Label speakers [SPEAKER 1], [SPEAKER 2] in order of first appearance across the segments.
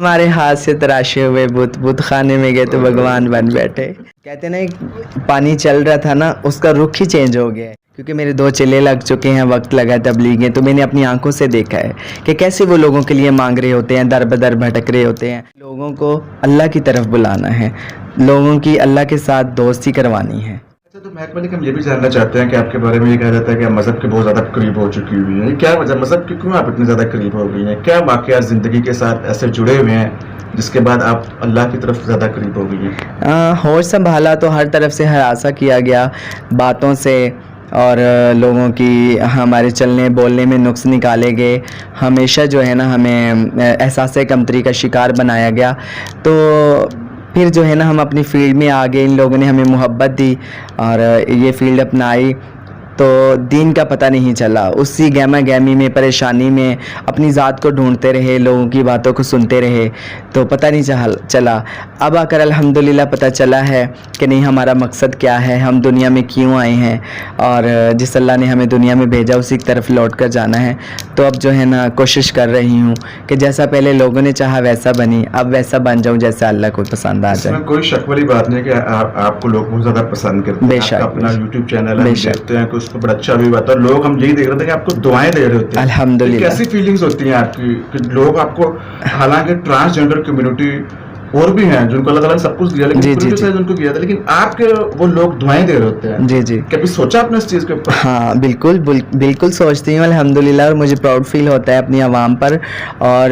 [SPEAKER 1] ہمارے ہاتھ سے تراشے ہوئے بت خانے میں گئے تو بھگوان بن بیٹھے. کہتے ہیں نا پانی چل رہا تھا نا اس کا رخ ہی چینج ہو گیا ہے، کیونکہ میرے 2 چلے لگ چکے ہیں، وقت لگا تبلیغیں، تو میں نے اپنی آنکھوں سے دیکھا ہے کہ کیسے وہ لوگوں کے لیے مانگ رہے ہوتے ہیں، در بدر بھٹک رہے ہوتے ہیں. لوگوں کو اللہ کی طرف بلانا ہے، لوگوں کی اللہ کے ساتھ دوستی کروانی ہے.
[SPEAKER 2] تو محک ملک ہم یہ بھی جاننا چاہتے ہیں کہ آپ کے بارے میں یہ کہا جاتا ہے کہ آپ مذہب کے بہت زیادہ قریب ہو چکی ہوئی ہیں. کیا وجہ مذہب کی کیوں آپ اتنے زیادہ قریب ہو گئی ہیں؟ کیا واقعات زندگی کے ساتھ ایسے جڑے ہوئے ہیں جس کے بعد آپ اللہ کی طرف زیادہ قریب ہو گئی ہیں؟
[SPEAKER 1] ہوش سنبھالا تو ہر طرف سے ہراساں کیا گیا باتوں سے، اور لوگوں کی ہمارے چلنے بولنے میں نقص نکالے گئے. ہمیشہ جو ہے نا ہمیں احساس کمتری کا شکار بنایا گیا. تو پھر جو ہے نا ہم اپنی فیلڈ میں آگے، ان لوگوں نے ہمیں محبت دی اور یہ فیلڈ اپنائی، تو دین کا پتہ نہیں چلا. اسی گہما گہمی میں، پریشانی میں اپنی ذات کو ڈھونڈتے رہے، لوگوں کی باتوں کو سنتے رہے، تو پتہ نہیں چلا. اب آ کر الحمدللہ پتہ چلا ہے کہ نہیں ہمارا مقصد کیا ہے، ہم دنیا میں کیوں آئے ہیں، اور جس اللہ نے ہمیں دنیا میں بھیجا اسی کی طرف لوٹ کر جانا ہے. تو اب جو ہے نا کوشش کر رہی ہوں کہ جیسا پہلے لوگوں نے چاہا ویسا بنی، اب ویسا بن جاؤں جیسا اللہ کو پسند آ جائے.
[SPEAKER 2] اس میں کوئی شک والی بات نہیں کہ آپ کو لوگ بہت زیادہ پسند کرتے ہیں.
[SPEAKER 1] بے شک.
[SPEAKER 2] اپنا یوٹیوب چینل ہم دیکھتے ہیں کہ اس پہ بڑا اچھا بھی بات ہے، لوگ ہم یہی دیکھ رہے تھے کہ آپ کو دعائیں دے رہے ہوتے ہیں.
[SPEAKER 1] الحمدللہ.
[SPEAKER 2] کیسی فیلنگز ہوتی ہیں آپ کی کہ لوگ آپ کو، حالانکہ ٹرانسجینڈر کمیونٹی اور بھی ہیں جن کو اللہ تعالیٰ نے سب کچھ دیا، لیکن ان کو کیا تھا، لیکن آپ کے وہ لوگ دعائیں دے رہے ہوتے ہیں.
[SPEAKER 1] جی جی.
[SPEAKER 2] کبھی سوچا آپ نے اس چیز کے اوپر؟
[SPEAKER 1] ہاں بالکل سوچتی ہوں الحمدللہ، اور مجھے پراؤڈ فیل ہوتا ہے اپنی عوام پر. اور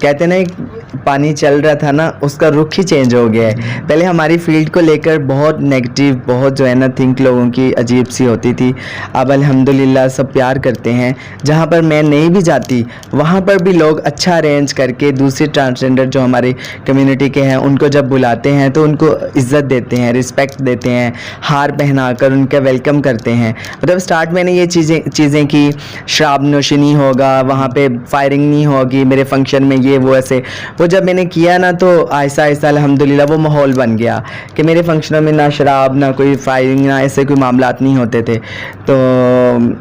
[SPEAKER 1] کہتے ہیں نا پانی چل رہا تھا نا اس کا رخ ہی چینج ہو گیا ہے. پہلے ہماری فیلڈ کو لے کر بہت نیگیٹو، بہت جو ہے نا تھنک لوگوں کی عجیب سی ہوتی تھی. اب الحمدللہ سب پیار کرتے ہیں. جہاں پر میں نہیں بھی جاتی وہاں پر بھی لوگ اچھا ارینج کر کے دوسرے ٹرانسجینڈر جو ہماری کمیونٹی کے ہیں ان کو جب بلاتے ہیں تو ان کو عزت دیتے ہیں، رسپیکٹ دیتے ہیں، ہار پہنا کر ان کا ویلکم کرتے ہیں. مطلب سٹارٹ میں نے یہ چیزیں کی، شراب نوشی نہیں ہوگا، وہاں پہ فائرنگ نہیں ہوگی میرے فنکشن میں، یہ وہ ایسے. وہ جب میں نے کیا نا تو آہستہ آہستہ الحمدللہ وہ ماحول بن گیا کہ میرے فنکشنوں میں نہ شراب، نہ کوئی فائرنگ، نہ ایسے کوئی معاملات نہیں ہوتے تھے. تو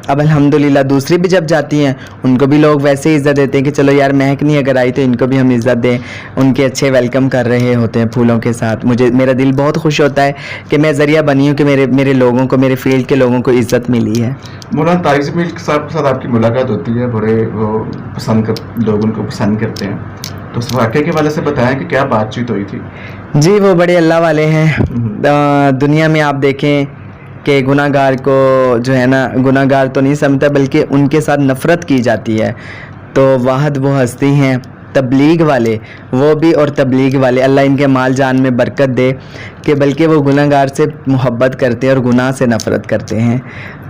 [SPEAKER 1] اب الحمدللہ دوسری بھی جب جاتی ہیں ان کو بھی لوگ ویسے ہی عزت دیتے ہیں کہ چلو یار مہک نہیں اگر آئی تو ان کو بھی ہم عزت دیں. ان کے اچھے ویلکم کر رہے ہوتے ہیں پھولوں کے ساتھ. میرا دل بہت خوش ہوتا ہے کہ میں ذریعہ بنی ہوں کہ میرے لوگوں کو، میرے فیلڈ کے لوگوں کو عزت ملی ہے.
[SPEAKER 2] مولانا طارق جمیل صاحب کے ساتھ آپ کی ملاقات ہوتی ہے، بڑے وہ لوگ ان کو پسند کرتے ہیں، تو اس واقعے کے والے سے بتائیں کہ کیا بات چیت ہوئی تھی؟
[SPEAKER 1] جی وہ بڑے اللہ والے ہیں. دنیا میں آپ دیکھیں کہ گناہ گار کو جو ہے نا گناہ گار تو نہیں سمجھتا بلکہ ان کے ساتھ نفرت کی جاتی ہے. تو واحد وہ ہستی ہیں تبلیغ والے، وہ بھی اور تبلیغ والے، اللہ ان کے مال جان میں برکت دے کہ بلکہ وہ گناہ گار سے محبت کرتے ہیں اور گناہ سے نفرت کرتے ہیں.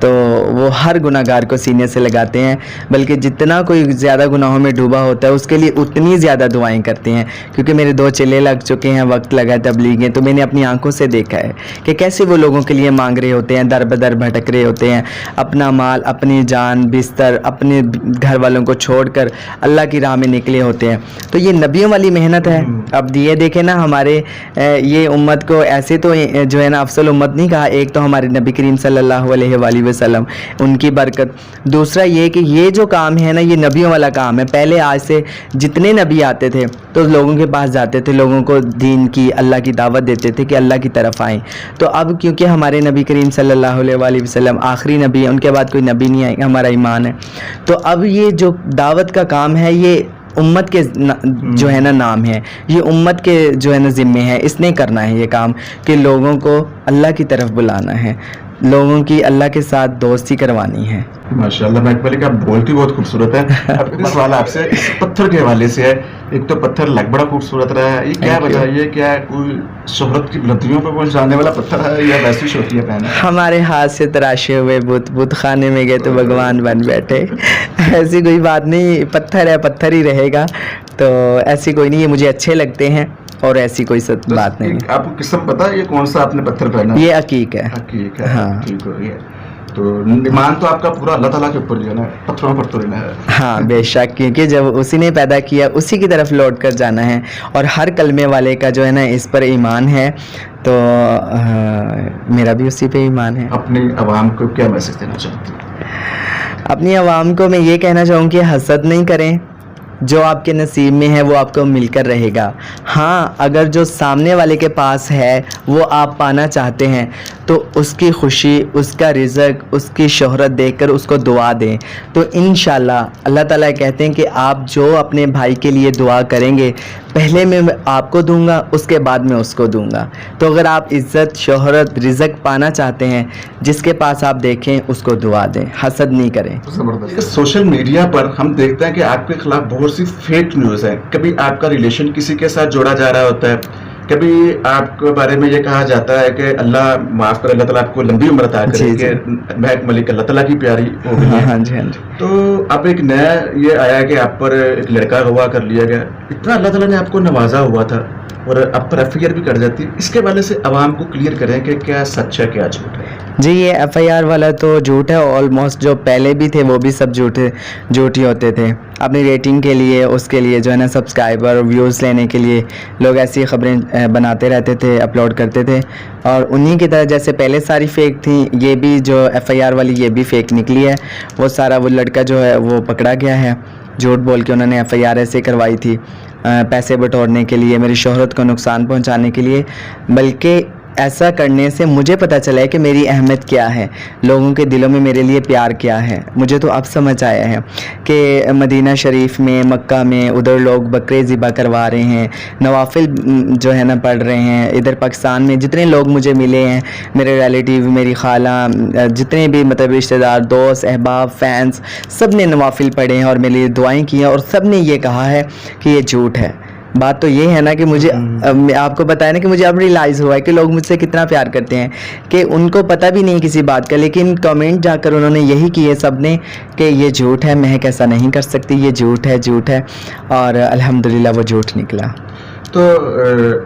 [SPEAKER 1] تو وہ ہر گناہ گار کو سینے سے لگاتے ہیں، بلکہ جتنا کوئی زیادہ گناہوں میں ڈوبا ہوتا ہے اس کے لیے اتنی زیادہ دعائیں کرتے ہیں. کیونکہ میرے 2 چلے لگ چکے ہیں، وقت لگا تبلیغیں، تو میں نے اپنی آنکھوں سے دیکھا ہے کہ کیسے وہ لوگوں کے لیے مانگ رہے ہوتے ہیں، در بدر بھٹک رہے ہوتے ہیں، اپنا مال، اپنی جان، بستر، اپنے گھر والوں کو چھوڑ کر اللہ کی راہ میں نکلے ہوتے ہیں. تو یہ نبیوں والی محنت ہے. اب یہ دیکھیں نا ہمارے یہ امت کو ایسے تو جو ہے نا افضل امت نہیں کہا، ایک تو ہمارے نبی کریم صلی اللہ علیہ وآلہ وسلم، ان کی برکت. دوسرا یہ کہ یہ جو کام ہے نا یہ نبیوں والا کام ہے. پہلے آج سے جتنے نبی آتے تھے تو لوگوں کے پاس جاتے تھے، لوگوں کو دین کی، اللہ کی دعوت دیتے تھے کہ اللہ کی طرف آئیں. تو اب کیونکہ ہمارے نبی کریم صلی اللہ علیہ وآلہ وسلم آخری نبی ہے، ان کے بعد کوئی نبی نہیں آئے، ہمارا ایمان ہے. تو اب یہ جو دعوت کا کام ہے یہ امت کے جو ہے نا نام ہے، یہ امت کے جو ہے نا ذمے ہے. اس نے کرنا ہے یہ کام کہ لوگوں کو اللہ کی طرف بلانا ہے، لوگوں کی اللہ کے ساتھ دوستی کروانی ہے.
[SPEAKER 2] ماشاءاللہ محک ملک آپ بولتی بہت خوبصورت ہے. اب ایک سوال آپ سے پتھر کے حوالے سے ہے. ایک تو پتھر لگ بڑا خوبصورت رہا ہے، یہ کیا وجہ ہے؟ یہ کیا کوئی شہرت کی بلندیوں پہ پہنچ جانے والا پتھر ہے یا ویسی شوخیاں پہنے؟
[SPEAKER 1] ہمارے ہاتھ سے تراشے ہوئے بت خانے میں گئے تو بھگوان بن بیٹھے. ایسی کوئی بات نہیں، پتھر ہے پتھر ہی رہے گا. تو ایسی کوئی نہیں، یہ مجھے اچھے لگتے ہیں اور ایسی کوئی بات نہیں.
[SPEAKER 2] آپ کو قسم پتا ہے یہ کون سا آپ نے پتھر پہنا؟
[SPEAKER 1] یہ عقیق ہے.
[SPEAKER 2] عقیق ہے.
[SPEAKER 1] ہاں
[SPEAKER 2] ٹھیک ہو گیا. تو ایمان تو آپ کا پورا اللہ تعالیٰ کے اوپر لینا ہے، پتھروں پر تو لینا ہے.
[SPEAKER 1] ہاں بے شک، کیونکہ جب اسی نے پیدا کیا اسی کی طرف لوٹ کر جانا ہے. اور ہر کلمے والے کا جو ہے نا اس پر ایمان ہے، تو میرا بھی اسی پہ ایمان ہے.
[SPEAKER 2] اپنی عوام کو کیا میسج دینا چاہتے ہیں؟
[SPEAKER 1] اپنی عوام کو میں یہ کہنا چاہوں کہ حسد نہیں کریں، جو آپ کے نصیب میں ہے وہ آپ کو مل کر رہے گا. ہاں اگر جو سامنے والے کے پاس ہے وہ آپ پانا چاہتے ہیں تو اس کی خوشی, اس کا رزق, اس کی شہرت دیکھ کر اس کو دعا دیں. تو انشاءاللہ اللہ تعالیٰ کہتے ہیں کہ آپ جو اپنے بھائی کے لیے دعا کریں گے پہلے میں آپ کو دوں گا, اس کے بعد میں اس کو دوں گا. تو اگر آپ عزت, شہرت, رزق پانا چاہتے ہیں, جس کے پاس آپ دیکھیں اس کو دعا دیں, حسد نہیں کریں.
[SPEAKER 2] زبردست. سوشل میڈیا پر ہم دیکھتے ہیں کہ آپ کے خلاف بہت سی فیک نیوز ہیں. کبھی آپ کا ریلیشن کسی کے ساتھ جوڑا جا رہا ہوتا ہے, کبھی آپ کے بارے میں یہ کہا جاتا ہے کہ اللہ معاف کرے, اللہ تعالیٰ آپ کو لمبی عمر عطا کرے, کہ مہک ملک اللہ تعالیٰ کی پیاری ہو گئی ہے.
[SPEAKER 1] ہاں جی, ہاں جی.
[SPEAKER 2] تو اب ایک نیا یہ آیا کہ آپ پر ایک لڑکا ہوا کر لیا گیا. اتنا اللہ تعالیٰ نے آپ کو نوازا ہوا تھا اور اب پر ایف آئی آر بھی کر جاتی ہے. اس کے والے سے عوام کو کلیئر کریں کہ کیا سچ ہے کیا جھوٹ ہے.
[SPEAKER 1] جی یہ ایف آئی آر والا تو جھوٹ ہے. آلموسٹ جو پہلے بھی تھے وہ بھی سب جھوٹ ہی ہوتے تھے. اپنی ریٹنگ کے لیے, اس کے لیے جو ہے نا سبسکرائبر, ویوز لینے کے لیے لوگ ایسی خبریں بناتے رہتے تھے, اپلوڈ کرتے تھے, اور انہی کی طرح جیسے پہلے ساری فیک تھیں, یہ بھی جو ایف آئی آر والی یہ بھی فیک نکلی ہے. وہ سارا وہ لڑکا جو ہے وہ پکڑا گیا ہے, جھوٹ بول کے انہوں نے ایف آئی آر ایسے کروائی تھی پیسے بٹورنے کے لیے, میری شہرت کو نقصان پہنچانے کے لیے. بلکہ ایسا کرنے سے مجھے پتہ چلا ہے کہ میری اہمیت کیا ہے, لوگوں کے دلوں میں میرے لیے پیار کیا ہے. مجھے تو اب سمجھ آیا ہے کہ مدینہ شریف میں, مکہ میں, ادھر لوگ بکرے ذبح کروا رہے ہیں, نوافل جو ہے نا پڑھ رہے ہیں. ادھر پاکستان میں جتنے لوگ مجھے ملے ہیں, میرے ریلیٹیو, میری خالہ, جتنے بھی مطلب رشتہ دار, دوست, احباب, فینس, سب نے نوافل پڑھے ہیں اور میرے لیے دعائیں کی ہیں, اور سب نے یہ کہا ہے کہ یہ جھوٹ ہے. بات تو یہ ہے نا کہ مجھے آپ کو بتایا نا کہ مجھے اب ریلائز ہوا ہے کہ لوگ مجھ سے کتنا پیار کرتے ہیں, کہ ان کو پتہ بھی نہیں کسی بات کا, لیکن کمنٹ جا کر انہوں نے یہی کیے سب نے کہ یہ جھوٹ ہے, مہک ایسا نہیں کر سکتی, یہ جھوٹ ہے, جھوٹ ہے. اور الحمدللہ وہ جھوٹ نکلا.
[SPEAKER 2] تو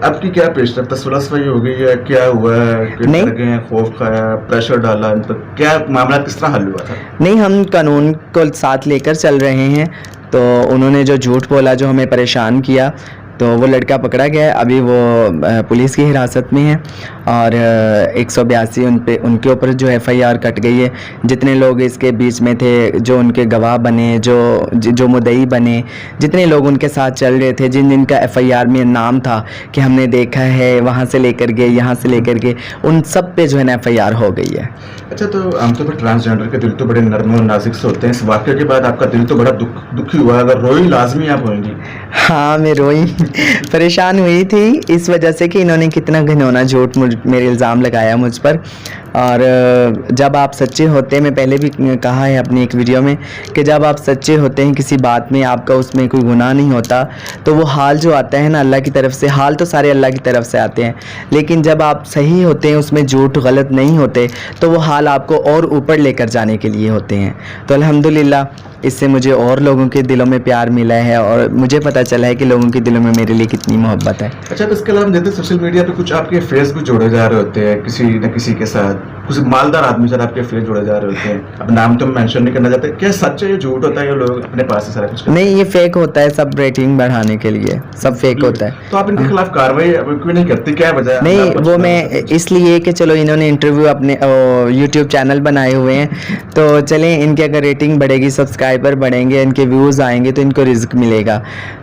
[SPEAKER 2] اب کی کیا پیش رفت, صلح ہو گئی ہے, کیا ہوا ہے, ڈر گئے ہیں, خوف کھایا, پریشر ڈالا, کیا معاملات کس طرح حل ہوا تھا؟
[SPEAKER 1] نہیں, ہم قانون کو ساتھ لے کر چل رہے ہیں. تو انہوں نے جو جھوٹ بولا, جو ہمیں پریشان کیا, تو وہ لڑکا پکڑا گیا ہے. ابھی وہ پولیس کی حراست میں ہے, اور 182 ان کے اوپر جو ایف آئی آر کٹ گئی ہے. جتنے لوگ اس کے بیچ میں تھے, جو ان کے گواہ بنے, جو مدعی بنے, جتنے لوگ ان کے ساتھ چل رہے تھے, جن کا ایف آئی آر میں نام تھا کہ ہم نے دیکھا ہے, وہاں سے لے کر گئے, یہاں سے لے کر گئے, ان سب پہ جو ہے نا ایف آئی آر ہو گئی ہے.
[SPEAKER 2] اچھا, تو عام طور پر ٹرانسجینڈر کے دل تو بڑے نرم اور نازک سے ہوتے ہیں. اس واقعے کے بعد آپ کا دل تو بڑا دکھی ہوا, اگر روئی لازمی آپ ہوئیں گی.
[SPEAKER 1] ہاں میں روئی, پریشان ہوئی تھی اس وجہ سے کہ انہوں نے کتنا گھنونا جھوٹ میرے الزام لگایا مجھ پر. اور جب آپ سچے ہوتے ہیں, میں پہلے بھی کہا ہے اپنی ایک ویڈیو میں کہ جب آپ سچے ہوتے ہیں کسی بات میں, آپ کا اس میں کوئی گناہ نہیں ہوتا, تو وہ حال جو آتا ہے نا اللہ کی طرف سے, حال تو سارے اللہ کی طرف سے آتے ہیں, لیکن جب آپ صحیح ہوتے ہیں, اس میں جھوٹ غلط نہیں ہوتے, تو وہ حال آپ کو اور اوپر لے کر جانے کے لیے ہوتے ہیں. تو الحمدللہ اس سے مجھے اور لوگوں کے دلوں میں پیار ملا ہے, اور مجھے پتہ چلا ہے کہ لوگوں کے دلوں میں میرے لیے کتنی محبت ہے.
[SPEAKER 2] اچھا, تو اس کے علاوہ ہم دیکھتے ہیں سوشل میڈیا پہ کچھ آپ کے فیس بھی جوڑے جا رہے ہوتے ہیں کسی نہ کسی کے ساتھ, کچھ مالدار آدمی سے آپ کے فیس جوڑے جا رہے ہوتے ہیں. اب نام تو مینشن نہیں کرنا چاہتے, کیا سچ ہے یہ جھوٹ ہوتا ہے, یہ لوگ اپنے پاس سے سارا کچھ کرتے ہیں؟
[SPEAKER 1] نہیں, یہ فیک ہوتا ہے, سب ریٹنگ بڑھانے کے لیے سب فیک ہوتا ہے.
[SPEAKER 2] تو آپ ان کے خلاف کاروائی کیوں نہیں کرتے, کیا وجہ ہے؟
[SPEAKER 1] نہیں, وہ میں اس لیے کہ چلو انہوں نے انٹرویو اپنے یوٹیوب چینل بنائے ہوئے ہیں, تو چلیں ان کی اگر ریٹنگ بڑھے گی, سبسکرائبر بڑھیں گے, ان کے ویوز آئیں گے, تو ان کو رزق ملے گا.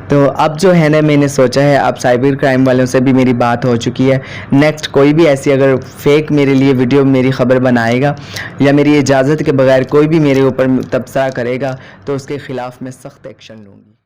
[SPEAKER 1] تو اب جو ہے نا میں نے سوچا ہے, اب سائبر کرائم والوں سے بھی میری بات ہو چکی ہے, نیکسٹ کوئی بھی ایسی اگر فیک میرے لیے ویڈیو, میری خبر بنائے گا یا میری اجازت کے بغیر کوئی بھی میرے اوپر تبصرہ کرے گا, تو اس کے خلاف میں سخت ایکشن لوں گی.